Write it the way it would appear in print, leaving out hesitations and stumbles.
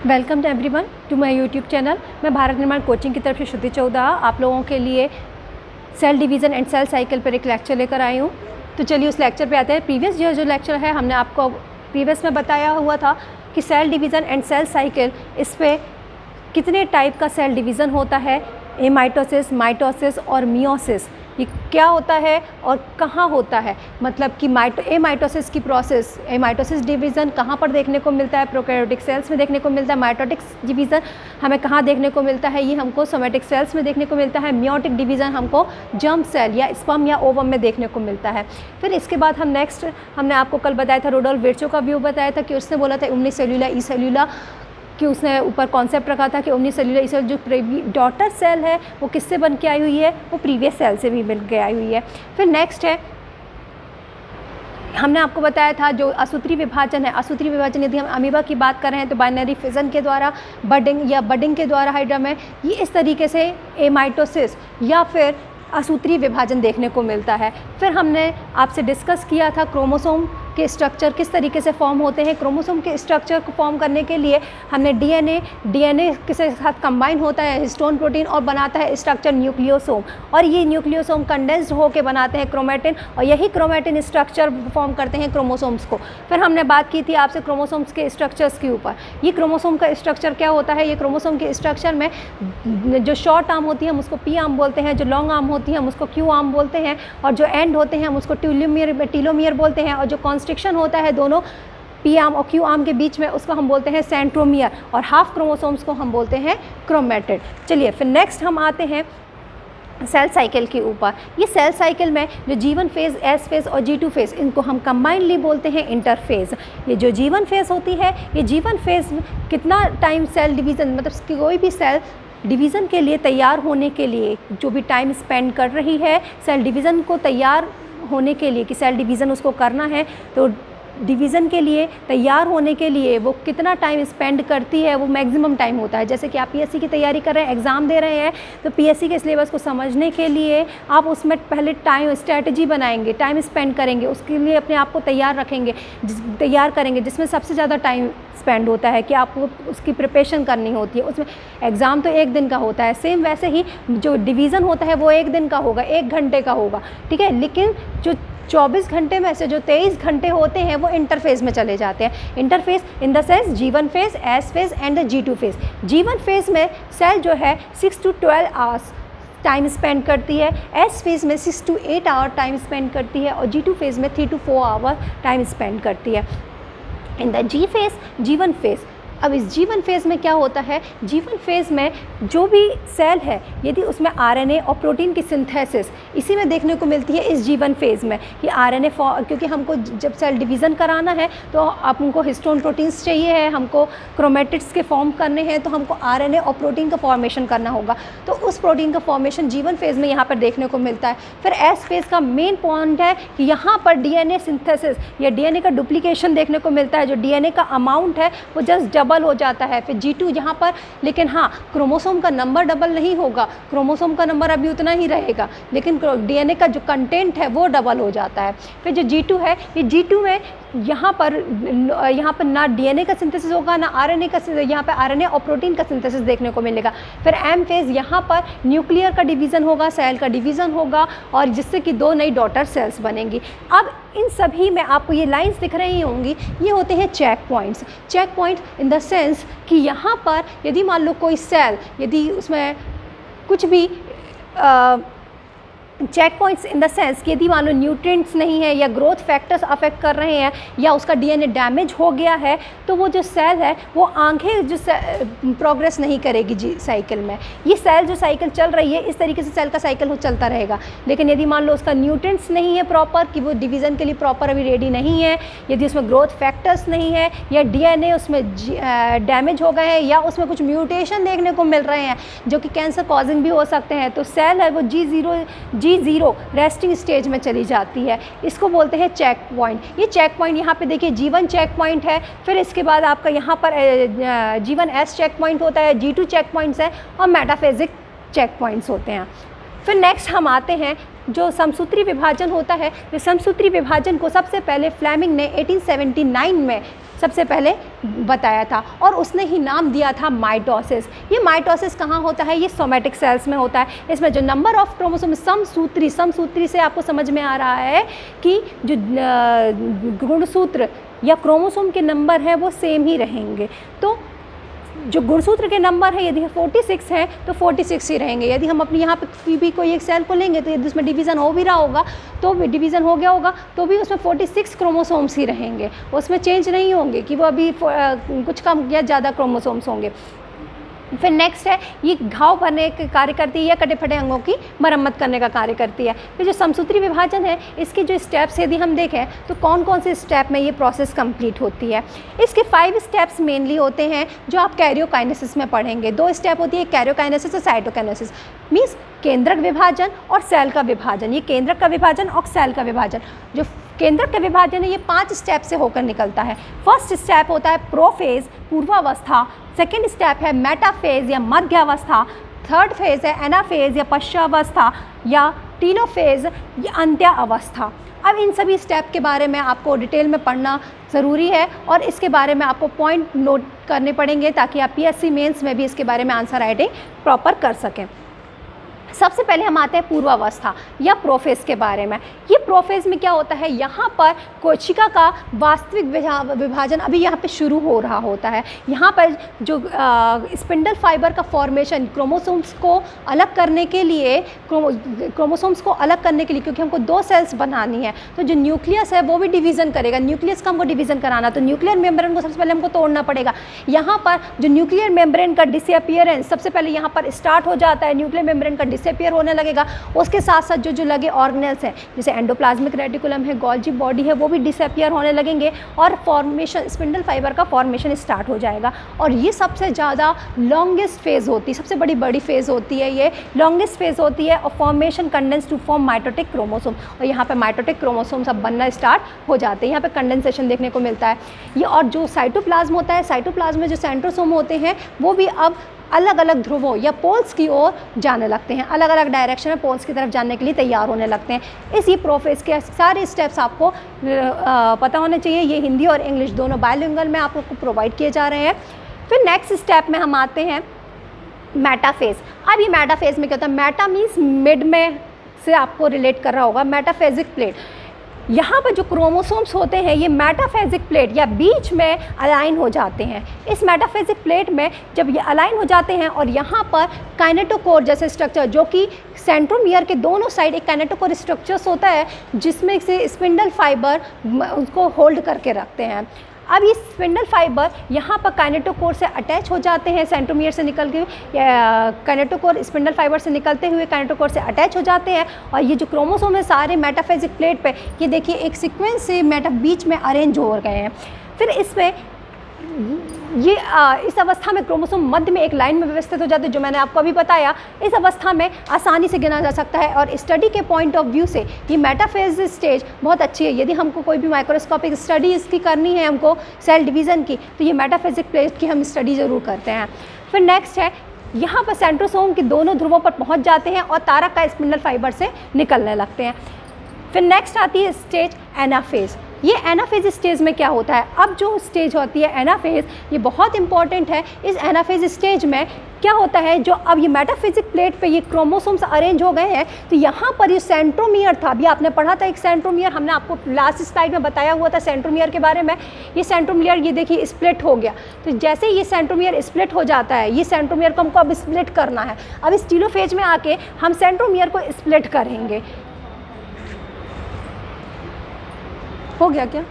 Welcome to everyone to my YouTube channel. मैं भारत निर्माण coaching की तरफ से श्रुति चौधा आप लोगों के लिए cell division and cell cycle पर एक लेक्चर लेकर आई हूँ। तो चलिए उस लेक्चर पे आते हैं। प्रीवियस जो लेक्चर है हमने आपको प्रीवियस में बताया हुआ था कि cell division and cell cycle, इस पर कितने टाइप का सेल डिवीज़न होता है, एमाइटोसिस, माइटोसिस और मियोसिस, ये क्या होता है और कहाँ होता है। मतलब कि एमाइटोसिस की प्रोसेस, एमाइटोसिस डिवीज़न कहाँ पर देखने को मिलता है, प्रोकैरियोटिक सेल्स में देखने को मिलता है। माइटोटिक डिवीज़न हमें कहाँ देखने को मिलता है, ये हमको सोमेटिक सेल्स में देखने को मिलता है। मियोटिक डिवीज़न हमको जर्म सेल या स्पर्म या ओवम में देखने को मिलता है। फिर इसके बाद हमने आपको कल बताया था, रुडोल्फ विर्चो का व्यू बताया था कि उसने बोला था यूनिसेल्युलर ई सेल्युलर, कि उसने ऊपर कॉन्सेप्ट रखा था कि यूनिसेल्युलर ई सेल जो डॉटर सेल है वो किससे बन के आई हुई है, वो प्रीवियस सेल से भी बन के आई हुई है। फिर नेक्स्ट है, हमने आपको बताया था जो असूत्री विभाजन है, असूत्री विभाजन यदि हम अमीबा की बात कर रहे हैं तो बाइनरी फिजन के द्वारा, बडिंग के द्वारा हाइड्रा में, ये इस तरीके से एमाइटोसिस या फिर असूत्री विभाजन देखने को मिलता है। फिर हमने आपसे डिस्कस किया था क्रोमोसोम के स्ट्रक्चर किस तरीके से फॉर्म होते हैं। क्रोमोसोम के स्ट्रक्चर को फॉर्म करने के लिए हमने डीएनए के साथ कंबाइन होता है हिस्टोन प्रोटीन और बनाता है स्ट्रक्चर न्यूक्लियोसोम, और ये न्यूक्लियोसोम कंडेंस्ड होकर बनाते हैं क्रोमेटिन, और यही क्रोमेटिन स्ट्रक्चर फॉर्म करते हैं क्रोमोसोम्स को। फिर हमने बात की थी आपसे क्रोमोसोम्स के स्ट्रक्चर्स के ऊपर। ये क्रोमोसोम का स्ट्रक्चर क्या होता है, ये क्रोमोसोम के स्ट्रक्चर में जो शॉर्ट आर्म होती है हम उसको पी आर्म बोलते हैं, जो लॉन्ग आर्म होती है हम उसको क्यू आर्म बोलते हैं, और जो एंड होते हैं हम उसको टीलोमियर बोलते हैं, और जो कॉन्स्ट्रिक्शन होता है दोनों पी आर्म और क्यू आर्म के बीच में उसको हम बोलते हैं सेंट्रोमियर, और हाफ क्रोमोसोम्स को हम बोलते हैं क्रोमेटिड। चलिए फिर नेक्स्ट हम आते हैं सेल साइकिल के ऊपर। ये सेल साइकिल में जो G1 फेज़, S फेज़ और G2 फेज़, इनको हम कंबाइनली बोलते हैं इंटरफेज़। ये जो G1 फेज़ होती है, ये G1 फेज़ कितना टाइम सेल डिवीज़न, मतलब कोई भी सेल डिवीज़न के लिए तैयार होने के लिए जो भी टाइम स्पेंड कर रही है, सेल डिवीज़न को तैयार होने के लिए कि सेल डिवीज़न उसको करना है, तो डिवीज़न के लिए तैयार होने के लिए वो कितना टाइम स्पेंड करती है, वो मैक्सिमम टाइम होता है। जैसे कि आप पीएससी की तैयारी कर रहे हैं, एग्ज़ाम दे रहे हैं, तो पीएससी के सिलेबस को समझने के लिए आप उसमें पहले टाइम स्ट्रैटेजी बनाएंगे, टाइम स्पेंड करेंगे, उसके लिए अपने आप को तैयार करेंगे जिसमें सबसे ज़्यादा टाइम स्पेंड होता है कि आपको उसकी प्रिपरेशन करनी होती है। उसमें एग्ज़ाम तो एक दिन का होता है, सेम वैसे ही जो डिवीज़न होता है वो एक दिन का होगा, 1 घंटे का होगा, ठीक है। लेकिन जो 24 घंटे में से जो 23 घंटे होते हैं वो इंटरफेज़ में चले जाते हैं। Interphase in the sense G1 phase, S phase and the G2 phase. G1 phase में सेल जो है 6 to 12 आवर्स टाइम स्पेंड करती है, S फेज़ में 6 to 8 आवर टाइम स्पेंड करती है, और G2 फेज़ में 3 to 4 आवर टाइम स्पेंड करती है। इन द G1 फेज़, अब इस G1 फेज़ में क्या होता है, G1 फेज़ में जो भी सेल है यदि उसमें आरएनए और प्रोटीन की सिंथेसिस इसी में देखने को मिलती है इस G1 फेज़ में, कि आरएनए क्योंकि हमको जब सेल डिवीज़न कराना है तो हमको हिस्टोन प्रोटीन्स चाहिए है, हमको क्रोमेटिड्स के फॉर्म करने हैं, तो हमको आरएनए और प्रोटीन का फॉर्मेशन करना होगा। तो उस प्रोटीन का फॉर्मेशन G1 फेज़ में यहाँ पर देखने को मिलता है। फिर S फेज़ का मेन पॉइंट है कि यहाँ पर डीएनए सिंथेसिस या डीएनए का डुप्लीकेशन देखने को मिलता है। जो डीएनए का अमाउंट है वो जस्ट डबल हो जाता है। फिर G2 यहाँ पर, लेकिन हाँ क्रोमोसोम का नंबर डबल नहीं होगा, क्रोमोसोम का नंबर अभी उतना ही रहेगा, लेकिन डीएनए का जो कंटेंट है वो डबल हो जाता है। फिर जो G2 है, ये G2 में यहाँ पर ना डीएनए का सिंथेसिस होगा ना आरएनए का, यहाँ पर आरएनए और प्रोटीन का सिंथेसिस देखने को मिलेगा। फिर M फेज़, यहाँ पर न्यूक्लियर का डिवीज़न होगा, सेल का डिवीज़न होगा, और जिससे कि 2 नई डॉटर सेल्स बनेंगी। अब इन सभी में आपको ये लाइंस दिख रही होंगी, ये होते हैं check points. Check point in the sense कि यहाँ पर यदि मान लो कोई सेल, यदि उसमें कुछ भी check points in the sense कि यदि मान लो न्यूट्रिएंट्स नहीं है या ग्रोथ फैक्टर्स अफेक्ट कर रहे हैं या उसका डीएनए डैमेज हो गया है, तो वो जो सेल है वो आगे जो प्रोग्रेस नहीं करेगी साइकिल में। ये सेल जो साइकिल चल रही है इस तरीके से सेल का साइकिल चलता रहेगा। लेकिन यदि मान लो उसका न्यूट्रिएंट्स नहीं है प्रॉपर, कि वो डिवीज़न के लिए प्रॉपर अभी रेडी नहीं है, यदि उसमें ग्रोथ फैक्टर्स नहीं है या डीएनए उसमें डैमेज हो गए हैं या उसमें कुछ म्यूटेशन देखने को मिल रहे हैं जो कि कैंसर कॉजिंग भी हो सकते हैं, तो सेल है वो G0 रेस्टिंग स्टेज में चली जाती है। इसको बोलते हैं चेक पॉइंट। ये चेक पॉइंट यहाँ पे देखिए G1 चेक पॉइंट है, फिर इसके बाद आपका यहाँ पर G1S चेक पॉइंट होता है, G2 चेक पॉइंट्स है, और मेटाफेजिक चेक पॉइंट्स होते हैं। फिर नेक्स्ट हम आते हैं जो समसूत्री विभाजन होता है, तो समसूत्री विभाजन को सबसे पहले फ्लेमिंग ने 1879 में सबसे पहले बताया था और उसने ही नाम दिया था माइटोसिस। ये माइटोसिस कहाँ होता है? ये सोमेटिक सेल्स में होता है। इसमें जो नंबर ऑफ क्रोमोसोम समसूत्री से आपको समझ में आ रहा है कि जो गुणसूत्र या क्रोमोसोम के नंबर हैं वो सेम ही रहेंगे। तो जो गुणसूत्र के नंबर है यदि 46 हैं तो 46 ही रहेंगे। यदि हम अपनी यहाँ पर भी कोई एक सेल को लेंगे तो यदि उसमें डिवीज़न हो भी रहा होगा तो भी डिवीज़न हो गया होगा तो भी उसमें 46 क्रोमोसोम्स ही रहेंगे, उसमें चेंज नहीं होंगे कि वो अभी कुछ कम या ज़्यादा क्रोमोसोम्स होंगे। फिर नेक्स्ट है ये घाव भरने का कार्य करती है या कटे फटे अंगों की मरम्मत करने का कार्य करती है। फिर जो समसूत्री विभाजन है इसके जो स्टेप्स यदि हम देखें तो कौन कौन से स्टेप में ये प्रोसेस कंप्लीट होती है। इसके 5 स्टेप्स मेनली होते हैं जो आप कैरियोकाइनेसिस में पढ़ेंगे। 2 स्टेप होती है, कैरियोकाइनेसिस और साइटोकाइनेसिस, मीन्स केंद्रक विभाजन और सेल का विभाजन। ये केंद्रक का विभाजन और सेल का विभाजन। जो केंद्रक का विभाजन है ये 5 स्टेप से होकर निकलता है। फर्स्ट स्टेप होता है प्रोफेज, पूर्वावस्था। सेकेंड स्टेप है मेटाफेज या मध्यावस्था। थर्ड फेज है एनाफेज या पश्चावस्था या टीलोफेज या अंत्यावस्था। अब इन सभी स्टेप के बारे में आपको डिटेल में पढ़ना ज़रूरी है और इसके बारे में आपको पॉइंट नोट करने पड़ेंगे ताकि आप पीएससी मेंस में भी इसके बारे में आंसर राइटिंग प्रॉपर कर सकें। सबसे पहले हम आते हैं पूर्वावस्था या प्रोफेज के बारे में। ये प्रोफेज में क्या होता है, यहाँ पर कोशिका का वास्तविक विभाजन अभी यहाँ पे शुरू हो रहा होता है। यहाँ पर जो स्पिंडल फाइबर का फॉर्मेशन क्रोमोसोम्स को अलग करने के लिए क्योंकि हमको 2 सेल्स बनानी है तो जो न्यूक्लियस है वो भी डिवीज़न करेगा। न्यूक्लियस का हमको डिवीज़न कराना तो न्यूक्लियर मेम्ब्रेन को सबसे पहले हमको तोड़ना पड़ेगा। यहाँ पर जो न्यूक्लियर मेम्ब्रेन का डिसअपियरेंस सबसे पहले यहाँ पर स्टार्ट हो जाता है, न्यूक्लियर मेम्ब्रेन का डिसअपियर होने लगेगा। उसके साथ साथ जो लगे ऑर्गेनेल्स हैं जैसे एंडोप्लाज्मिक रेटिकुलम है, गोल्जी बॉडी है, वो भी डिसअपियर होने लगेंगे और फॉर्मेशन स्पिंडल फाइबर का फॉर्मेशन स्टार्ट हो जाएगा। और ये सबसे ज़्यादा लॉन्गेस्ट फेज़ होती है, सबसे बड़ी फेज़ होती है, ये लॉन्गेस्ट फेज़ होती है और formation condense to form mitotic chromosome. और यहाँ पे माइटोटिक क्रोमोसोम सब बनना स्टार्ट हो जाते हैं। यहाँ पे कंडेंसेशन देखने को मिलता है ये। और जो साइटोप्लाज्म होता है, साइटोप्लाज्म में जो सेंट्रोसोम होते हैं वो भी अब अलग अलग ध्रुवों या पोल्स की ओर जाने लगते हैं, अलग अलग डायरेक्शन में पोल्स की तरफ जाने के लिए तैयार होने लगते हैं। इस ये प्रोफेज के सारे स्टेप्स आपको पता होने चाहिए। ये हिंदी और इंग्लिश दोनों बायलिंगुअल में आपको प्रोवाइड किए जा रहे हैं। फिर नेक्स्ट स्टेप में हम आते हैं मेटाफेज। अब ये मेटाफेज में क्या होता है, मेटा मीन्स मिड में से आपको रिलेट कर रहा होगा, मेटाफेजिक प्लेट। यहाँ पर जो क्रोमोसोम्स होते हैं ये मेटाफेजिक प्लेट या बीच में अलाइन हो जाते हैं। इस मेटाफेजिक प्लेट में जब ये अलाइन हो जाते हैं और यहाँ पर काइनेटोकोर जैसे स्ट्रक्चर जो कि सेंट्रोमियर के दोनों साइड एक काइनेटोकोर स्ट्रक्चर्स होता है जिसमें से स्पिंडल फाइबर उसको होल्ड करके रखते हैं। अब ये स्पिंडल फाइबर यहाँ पर काइनेटोकोर से अटैच हो जाते हैं, सेंट्रोमियर से निकल के काइनेटोकोर स्पिंडल फाइबर से निकलते हुए काइनेटोकोर से अटैच हो जाते हैं। और ये जो क्रोमोसोम है सारे मेटाफेजिक प्लेट पे ये देखिए एक सीक्वेंस से बीच में अरेंज हो गए हैं। फिर इसमें ये इस अवस्था में क्रोमोसोम मध्य में एक लाइन में व्यवस्थित हो जाते हैं जो मैंने आपको अभी बताया। इस अवस्था में आसानी से गिना जा सकता है और स्टडी के पॉइंट ऑफ व्यू से ये मेटाफेज स्टेज बहुत अच्छी है। यदि हमको कोई भी माइक्रोस्कोपिक स्टडी इसकी करनी है हमको सेल डिवीज़न की तो ये मेटाफेजिक प्लेट की हम स्टडी ज़रूर करते हैं। फिर नेक्स्ट है यहाँ पर सेंट्रोसोम के दोनों ध्रुवों पर पहुँच जाते हैं और तारक का स्पिंडल फाइबर से निकलने लगते हैं। फिर नेक्स्ट आती है स्टेज एनाफेज। ये एनाफेज स्टेज में क्या होता है, अब जो स्टेज होती है एनाफेज ये बहुत इंपॉर्टेंट है। इस एनाफेज स्टेज में क्या होता है, जो अब ये मेटाफिजिक प्लेट पे ये क्रोमोसोम्स अरेंज हो गए हैं तो यहाँ पर ये सेंट्रोमियर था, अभी आपने पढ़ा था एक सेंट्रोमियर, हमने आपको लास्ट स्लाइड में बताया हुआ था सेंट्रोमियर के बारे में। ये सेंट्रोमियर ये देखिए स्प्लिट हो गया, तो जैसे ये सेंट्रोमियर स्प्लिट हो जाता है, ये सेंट्रोमियर को हमको अब स्प्लिट करना है। अब इस टीलोफेज में आके हम सेंट्रोमियर को स्प्लिट करेंगे। हो गया क्या?